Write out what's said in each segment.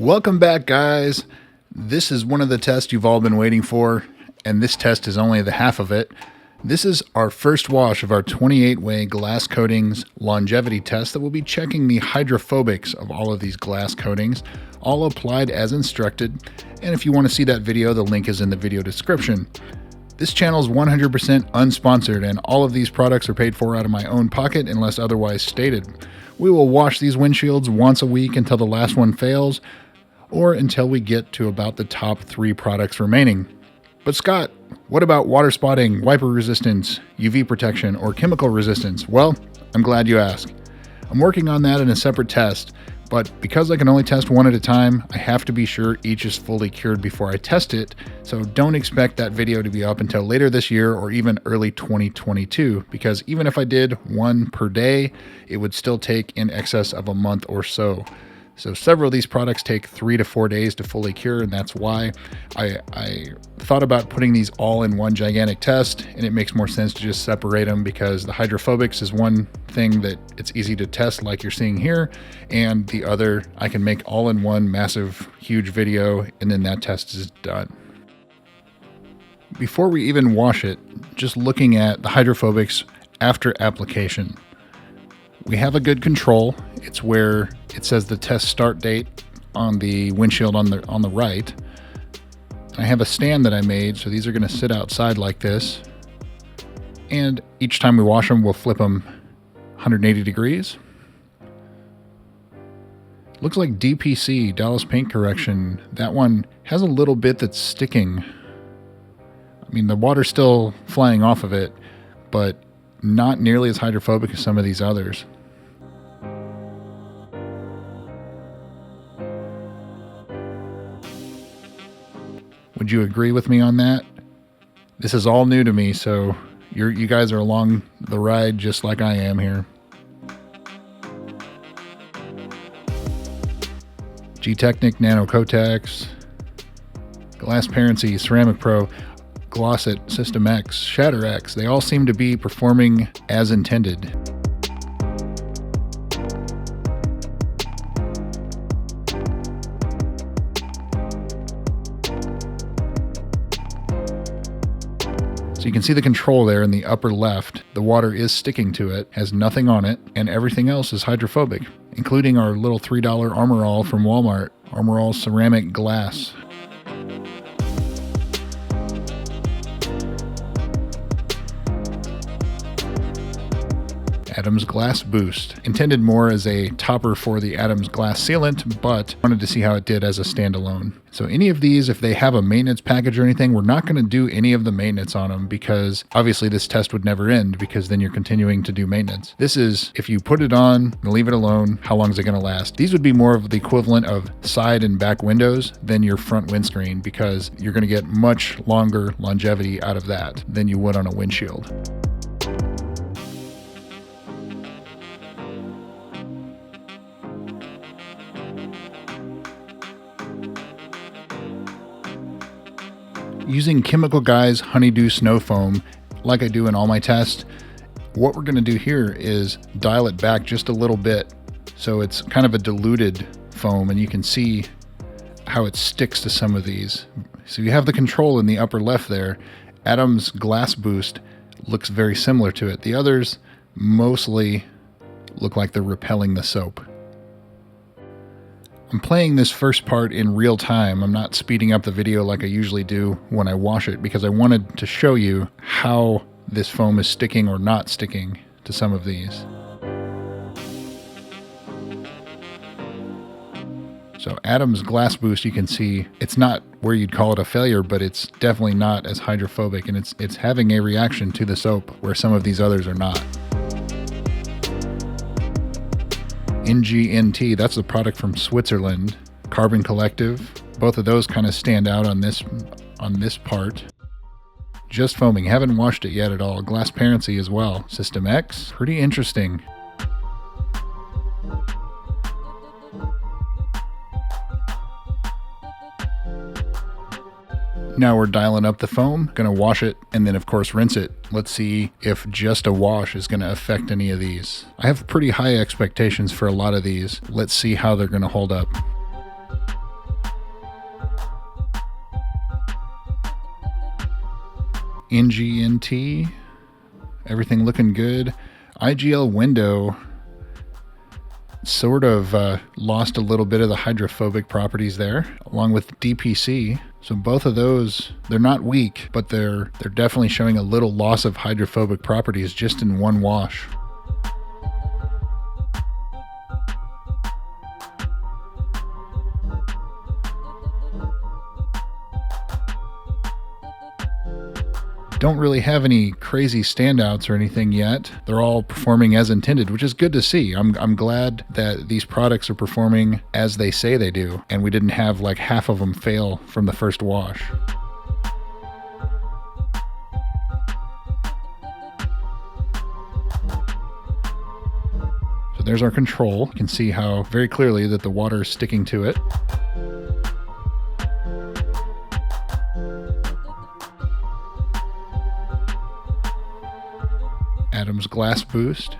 Welcome back, guys. This is one of the tests you've all been waiting for, and this test is only the half of it. This is our first wash of our 28-way glass coatings longevity test that will be checking the hydrophobics of all of these glass coatings, all applied as instructed. And if you want to see that video, the link is in the video description. This channel is 100% unsponsored, and all of these products are paid for out of my own pocket unless otherwise stated. We will wash these windshields once a week until the last one fails, or until we get to about the top 3 products remaining. But Scott, what about water spotting, wiper resistance, UV protection, or chemical resistance? Well, I'm glad you asked. I'm working on that in a separate test, but because I can only test one at a time, I have to be sure each is fully cured before I test it, so don't expect that video to be up until later this year or even early 2022, because even if I did one per day, it would still take in excess of a month or so. So several of these products take 3 to 4 days to fully cure, and that's why I thought about putting these all in one gigantic test, and it makes more sense to just separate them because the hydrophobics is one thing that it's easy to test like you're seeing here, and the other I can make all in one massive, huge video, and then that test is done. Before we even wash it, just looking at the hydrophobics after application. We have a good control. It's where it says the test start date on the windshield on the right. I have a stand that I made, so these are going to sit outside like this. And each time we wash them, we'll flip them 180 degrees. Looks like DPC, Dallas Paint Correction, that one has a little bit that's sticking. I mean, the water's still flying off of it, but not nearly as hydrophobic as some of these others. Would you agree with me on that? This is all new to me, so you guys are along the ride just like I am here. G-Technic Nano Cotex, Glass Parency, Ceramic Pro, Glossit, System X, Shatter X, they all seem to be performing as intended. So you can see the control there in the upper left. The water is sticking to it, has nothing on it, and everything else is hydrophobic, including our little $3 Armor All from Walmart, Armor All ceramic glass. Adams Glass Boost, intended more as a topper for the Adams Glass sealant, but wanted to see how it did as a standalone. So any of these, if they have a maintenance package or anything, we're not going to do any of the maintenance on them because obviously this test would never end because then you're continuing to do maintenance. This is if you put it on and leave it alone, how long is it going to last? These would be more of the equivalent of side and back windows than your front windscreen because you're going to get much longer longevity out of that than you would on a windshield. Using Chemical Guy's Honeydew Snow Foam, like I do in all my tests, what we're going to do here is dial it back just a little bit so it's kind of a diluted foam, and you can see how it sticks to some of these. So you have the control in the upper left there. Adams Glass Boost looks very similar to it. The others mostly look like they're repelling the soap. I'm playing this first part in real time. I'm not speeding up the video like I usually do when I wash it because I wanted to show you how this foam is sticking or not sticking to some of these. So Adams Glass Boost, you can see it's not where you'd call it a failure, but it's definitely not as hydrophobic, and it's having a reaction to the soap where some of these others are not. NGNT, that's a product from Switzerland. Carbon Collective, both of those kind of stand out on this part. Just foaming, haven't washed it yet at all. Glass Parency as well. System X, pretty interesting. Now we're dialing up the foam, gonna wash it, and then of course rinse it. Let's see if just a wash is gonna affect any of these. I have pretty high expectations for a lot of these. Let's see how they're gonna hold up. NGNT, everything looking good. IGL window sort of lost a little bit of the hydrophobic properties there, along with DPC. So both of those, they're not weak, but they're definitely showing a little loss of hydrophobic properties just in one wash. Don't really have any crazy standouts or anything yet. They're all performing as intended, which is good to see. I'm glad that these products are performing as they say they do, and we didn't have like half of them fail from the first wash. So there's our control. You can see how very clearly that the water is sticking to it. Adam's glass boost.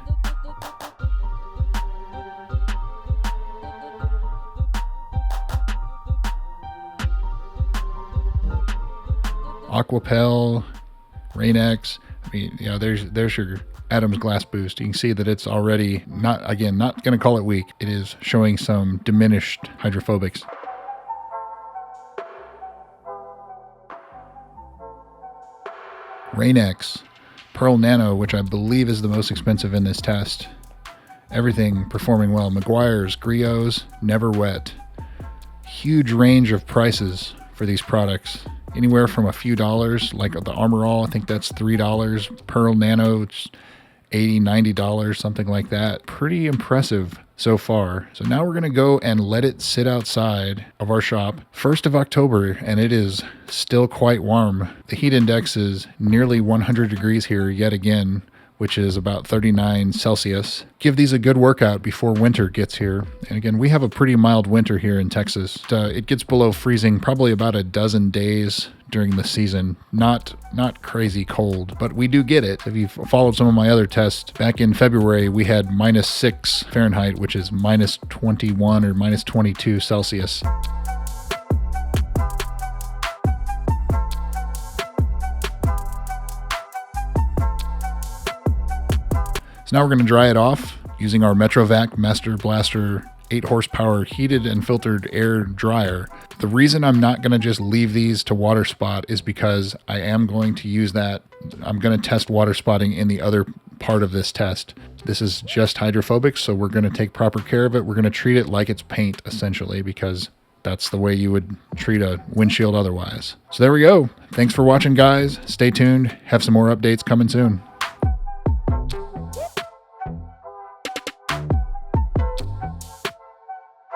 Aquapel, Rain-X. I mean, you know, there's your Adam's glass boost. You can see that it's already not going to call it weak. It is showing some diminished hydrophobics. Rain-X. Pearl Nano, which I believe is the most expensive in this test. Everything performing well. Meguiar's, Griots, Never Wet. Huge range of prices for these products. Anywhere from a few dollars, like the Armor All, I think that's $3. Pearl Nano, it's $80, $90, something like that. Pretty impressive so far. So now we're going to go and let it sit outside of our shop. 1st of October, and it is still quite warm. The heat index is nearly 100 degrees here yet again, which is about 39 Celsius. Give these a good workout before winter gets here. And again, we have a pretty mild winter here in Texas. It gets below freezing probably about a dozen days during the season. Not crazy cold, but we do get it. If you've followed some of my other tests, back in February, we had -6 Fahrenheit, which is -21 or -22 Celsius. So now we're going to dry it off using our Metrovac Master Blaster 8 horsepower heated and filtered air dryer. The reason I'm not going to just leave these to water spot is because I am going to use that. I'm going to test water spotting in the other part of this test. This is just hydrophobic, so we're going to take proper care of it. We're going to treat it like it's paint, essentially, because that's the way you would treat a windshield otherwise. So there we go. Thanks for watching, guys. Stay tuned. Have some more updates coming soon.